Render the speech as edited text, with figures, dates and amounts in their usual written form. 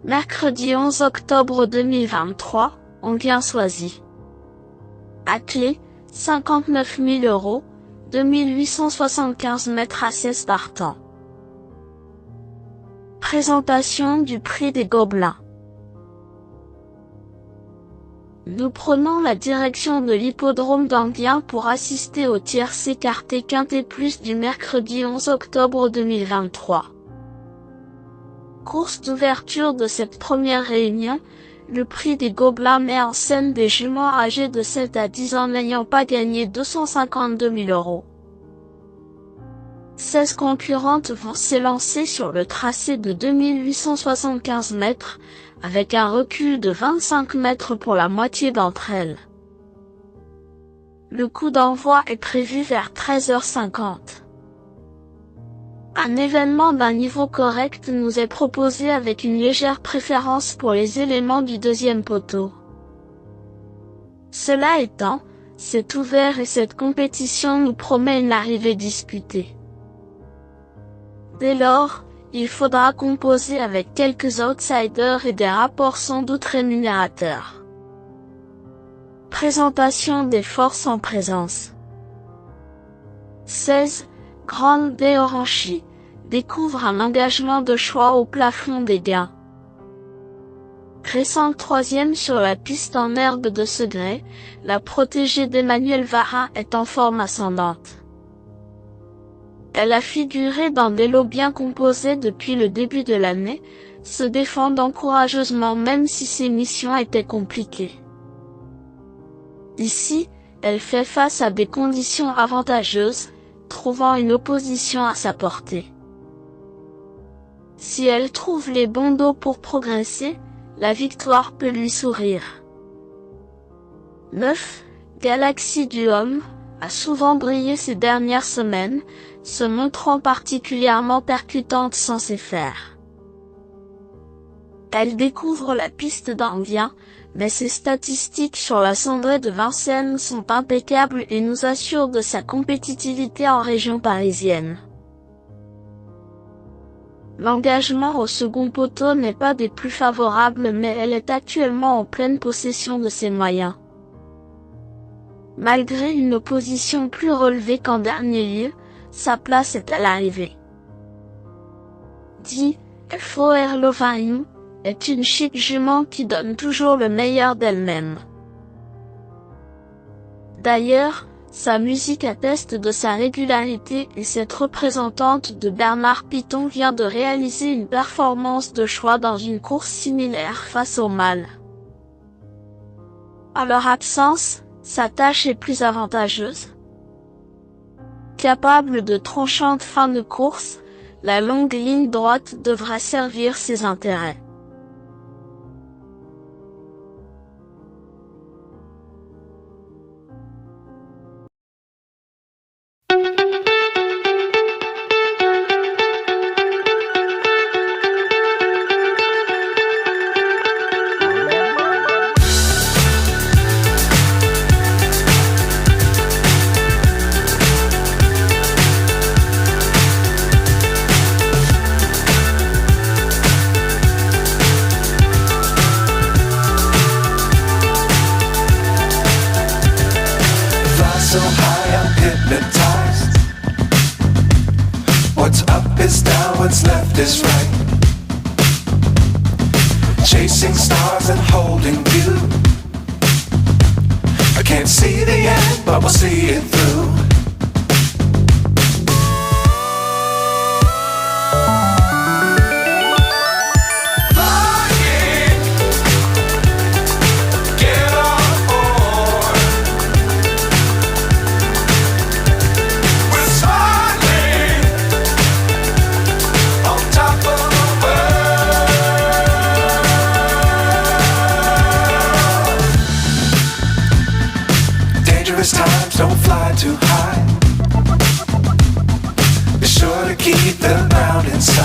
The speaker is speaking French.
Mercredi 11 octobre 2023, Enghien-Soisy. À clé, 59 000 €, 2875 mètres à sieste partant. Présentation du prix des Gobelins. Nous prenons la direction de l'hippodrome d'Enghien pour assister au tiercé quarté quintet plus du mercredi 11 octobre 2023. Course d'ouverture de cette première réunion, le prix des Gobelins met en scène des juments âgés de 7 à 10 ans n'ayant pas gagné 252 000 €. 16 concurrentes vont s'élancer sur le tracé de 2875 mètres, avec un recul de 25 mètres pour la moitié d'entre elles. Le coup d'envoi est prévu vers 13h50. Un événement d'un niveau correct nous est proposé avec une légère préférence pour les éléments du deuxième poteau. Cela étant, c'est ouvert et cette compétition nous promet une arrivée disputée. Dès lors, il faudra composer avec quelques outsiders et des rapports sans doute rémunérateurs. Présentation des forces en présence. 16. Grande Bay Oranchi découvre un engagement de choix au plafond des gains. Récente troisième sur la piste en herbe de Segré, la protégée d'Emmanuel Varin est en forme ascendante. Elle a figuré dans des lots bien composés depuis le début de l'année, se défendant courageusement même si ses missions étaient compliquées. Ici, elle fait face à des conditions avantageuses, trouvant une opposition à sa portée. Si elle trouve les bons dos pour progresser, la victoire peut lui sourire. 9. Galaxy du Homme a souvent brillé ces dernières semaines, se montrant particulièrement percutante sans ses fers. Elle découvre la piste d'Enghien, mais ses statistiques sur la cendrée de Vincennes sont impeccables et nous assurent de sa compétitivité en région parisienne. L'engagement au second poteau n'est pas des plus favorables mais elle est actuellement en pleine possession de ses moyens. Malgré une opposition plus relevée qu'en dernier lieu, sa place est à l'arrivée. 10. FOR Lovain est une chic jument qui donne toujours le meilleur d'elle-même. D'ailleurs, sa musique atteste de sa régularité et cette représentante de Bernard Piton vient de réaliser une performance de choix dans une course similaire face au mâle. À leur absence, sa tâche est plus avantageuse. Capable de tranchantes fins de course, la longue ligne droite devra servir ses intérêts. So high I'm hypnotized. What's up is down, what's left is right. Chasing stars and holding you. I can't see the end, but we'll see it through. Times don't fly too high. Be sure to keep the ground inside.